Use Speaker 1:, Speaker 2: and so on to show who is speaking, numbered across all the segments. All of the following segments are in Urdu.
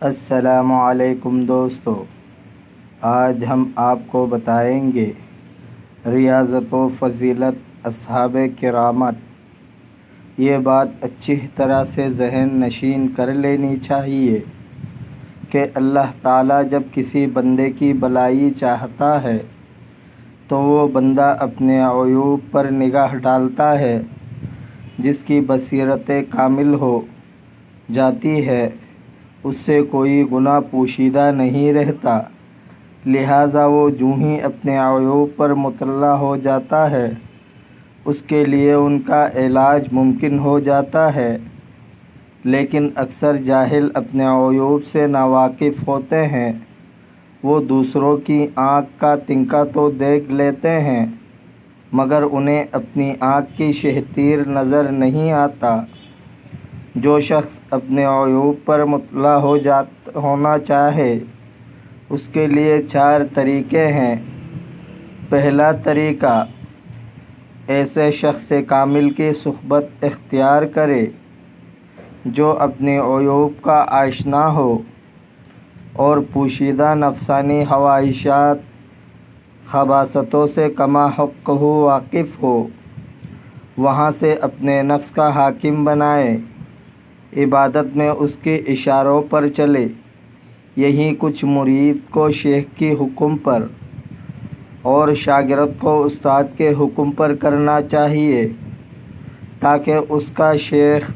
Speaker 1: السلام علیکم دوستو، آج ہم آپ کو بتائیں گے ریاضت و فضیلت اصحاب کرامت۔ یہ بات اچھی طرح سے ذہن نشین کر لینی چاہیے کہ اللہ تعالیٰ جب کسی بندے کی بھلائی چاہتا ہے تو وہ بندہ اپنے عیوب پر نگاہ ڈالتا ہے۔ جس کی بصیرت کامل ہو جاتی ہے اس سے کوئی گناہ پوشیدہ نہیں رہتا، لہٰذا وہ جو ہی اپنے عیوب پر مطلع ہو جاتا ہے اس کے لیے ان کا علاج ممکن ہو جاتا ہے۔ لیکن اکثر جاہل اپنے عیوب سے ناواقف ہوتے ہیں، وہ دوسروں کی آنکھ کا تنکا تو دیکھ لیتے ہیں مگر انہیں اپنی آنکھ کی شہتیر نظر نہیں آتا۔ جو شخص اپنے عیوب پر مطلع ہونا چاہے اس کے لیے 4 طریقے ہیں۔ پہلا طریقہ، ایسے شخص کامل کی صحبت اختیار کرے جو اپنے عیوب کا آشنا ہو اور پوشیدہ نفسانی خواہشات خباثتوں سے کما حق واقف ہو، وہاں سے اپنے نفس کا حاکم بنائے، عبادت میں اس کے اشاروں پر چلے۔ یہی کچھ مرید کو شیخ کے حکم پر اور شاگرد کو استاد کے حکم پر کرنا چاہیے تاکہ اس کا شیخ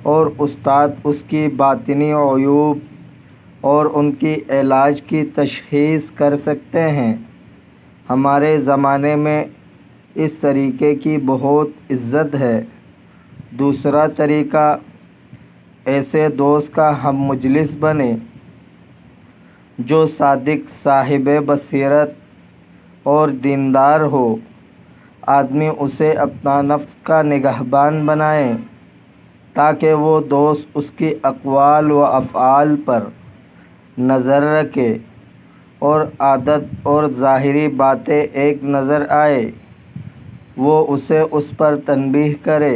Speaker 1: اور استاد اس کی باطنی عیوب اور ان کی علاج کی تشخیص کر سکتے ہیں۔ ہمارے زمانے میں اس طریقے کی بہت عزت ہے۔ دوسرا طریقہ، ایسے دوست کا ہم مجلس بنے جو صادق، صاحب بصیرت اور دیندار ہو۔ آدمی اسے اپنا نفس کا نگہبان بنائے تاکہ وہ دوست اس کی اقوال و افعال پر نظر رکھے اور عادت اور ظاہری باتیں ایک نظر آئے، وہ اسے اس پر تنبیہ کرے۔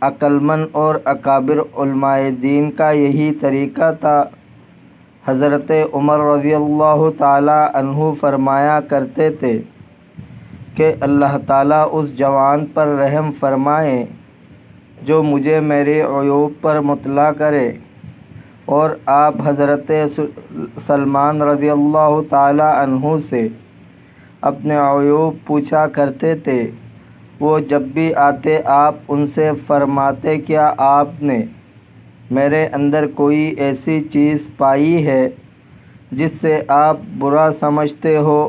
Speaker 1: عقل مند اور اکابر علماء دین کا یہی طریقہ تھا۔ حضرت عمر رضی اللہ تعالیٰ عنہ فرمایا کرتے تھے کہ اللہ تعالیٰ اس جوان پر رحم فرمائے جو مجھے میرے عیوب پر مطلع کرے، اور آپ حضرت سلمان رضی اللہ تعالیٰ عنہ سے اپنے عیوب پوچھا کرتے تھے۔ وہ جب بھی آتے آپ ان سے فرماتے، کیا آپ نے میرے اندر کوئی ایسی چیز پائی ہے جس سے آپ برا سمجھتے ہو؟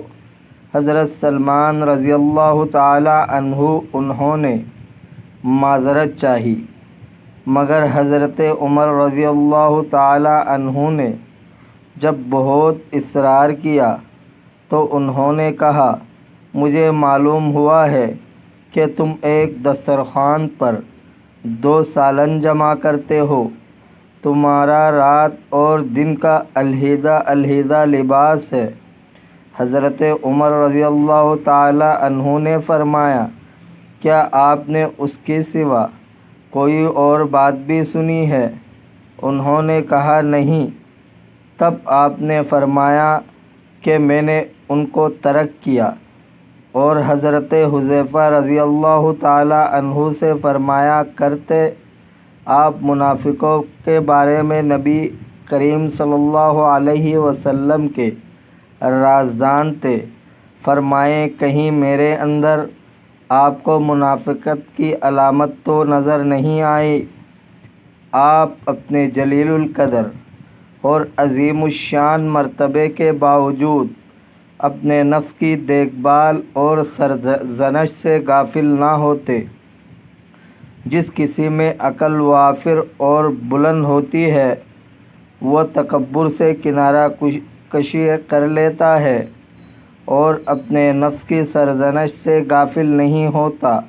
Speaker 1: حضرت سلمان رضی اللہ تعالیٰ عنہ انہوں نے معذرت چاہی، مگر حضرت عمر رضی اللہ تعالیٰ عنہ نے جب بہت اصرار کیا تو انہوں نے کہا، مجھے معلوم ہوا ہے کہ تم ایک دسترخوان پر 2 سالن جمع کرتے ہو، تمہارا رات اور دن کا علیحدہ علیحدہ لباس ہے۔ حضرت عمر رضی اللہ تعالیٰ عنہ نے فرمایا، کیا آپ نے اس کے سوا کوئی اور بات بھی سنی ہے؟ انہوں نے کہا، نہیں۔ تب آپ نے فرمایا کہ میں نے ان کو ترک کیا، اور حضرت حذیفہ رضی اللہ تعالیٰ عنہ سے فرمایا کرتے، آپ منافقوں کے بارے میں نبی کریم صلی اللہ علیہ وسلم کے رازدان تھے، فرمائیں کہیں میرے اندر آپ کو منافقت کی علامت تو نظر نہیں آئی؟ آپ اپنے جلیل القدر اور عظیم الشان مرتبے کے باوجود اپنے نفس کی دیکھ بھال اور سرزنش سے غافل نہ ہوتے۔ جس کسی میں عقل وافر اور بلند ہوتی ہے وہ تکبر سے کنارہ کشی کر لیتا ہے اور اپنے نفس کی سرزنش سے غافل نہیں ہوتا،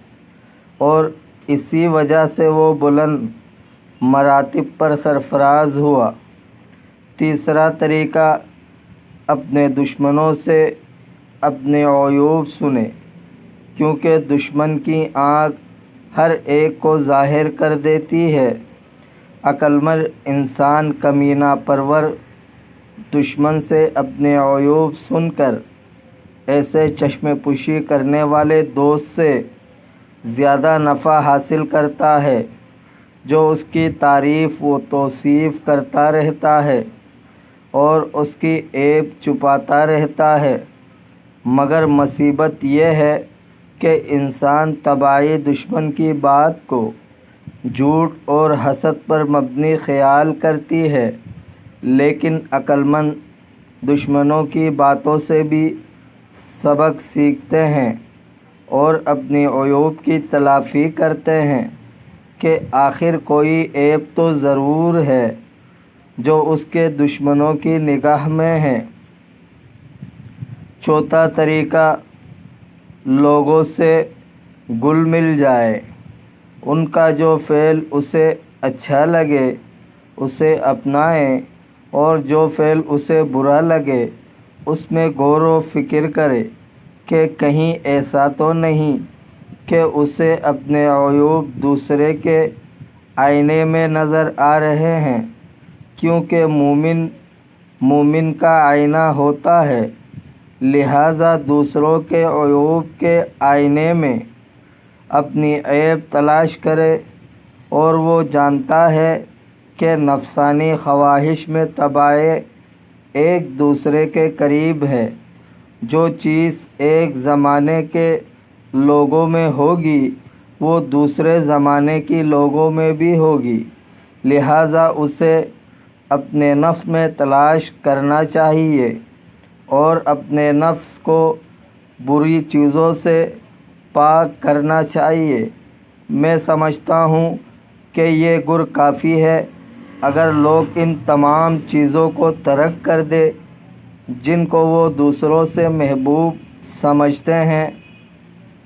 Speaker 1: اور اسی وجہ سے وہ بلند مراتب پر سرفراز ہوا۔ تیسرا طریقہ، اپنے دشمنوں سے اپنے عیوب سنے، کیونکہ دشمن کی آنکھ ہر ایک کو ظاہر کر دیتی ہے۔ عقلمند انسان کمینہ پرور دشمن سے اپنے عیوب سن کر ایسے چشم پوشی کرنے والے دوست سے زیادہ نفع حاصل کرتا ہے جو اس کی تعریف و توصیف کرتا رہتا ہے اور اس کی عیب چھپاتا رہتا ہے۔ مگر مصیبت یہ ہے کہ انسان طبعی دشمن کی بات کو جھوٹ اور حسد پر مبنی خیال کرتی ہے، لیکن عقلمند دشمنوں کی باتوں سے بھی سبق سیکھتے ہیں اور اپنی عیوب کی تلافی کرتے ہیں کہ آخر کوئی عیب تو ضرور ہے جو اس کے دشمنوں کی نگاہ میں ہے۔ چوتھا طریقہ، لوگوں سے گل مل جائے۔ ان کا جو فعل اسے اچھا لگے اسے اپنائیں اور جو فعل اسے برا لگے اس میں غور و فکر کرے کہ کہیں ایسا تو نہیں کہ اسے اپنے عیوب دوسرے کے آئینے میں نظر آ رہے ہیں، کیونکہ مومن کا آئینہ ہوتا ہے، لہٰذا دوسروں کے عیوب کے آئینے میں اپنی عیب تلاش کرے، اور وہ جانتا ہے کہ نفسانی خواہش میں طبعیں ایک دوسرے کے قریب ہے۔ جو چیز ایک زمانے کے لوگوں میں ہوگی وہ دوسرے زمانے کی لوگوں میں بھی ہوگی، لہٰذا اسے اپنے نفس میں تلاش کرنا چاہیے اور اپنے نفس کو بری چیزوں سے پاک کرنا چاہیے۔ میں سمجھتا ہوں کہ یہ گر کافی ہے۔ اگر لوگ ان تمام چیزوں کو ترک کر دے جن کو وہ دوسروں سے محبوب سمجھتے ہیں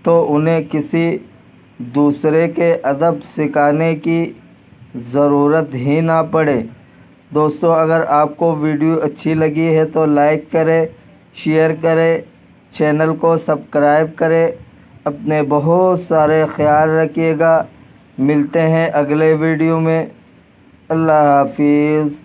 Speaker 1: تو انہیں کسی دوسرے کے ادب سکھانے کی ضرورت ہی نہ پڑے۔ دوستو، اگر آپ کو ویڈیو اچھی لگی ہے تو لائک کریں، شیئر کریں، چینل کو سبسکرائب کریں۔ اپنے بہت سارے خیال رکھیے گا۔ ملتے ہیں اگلے ویڈیو میں۔ اللہ حافظ۔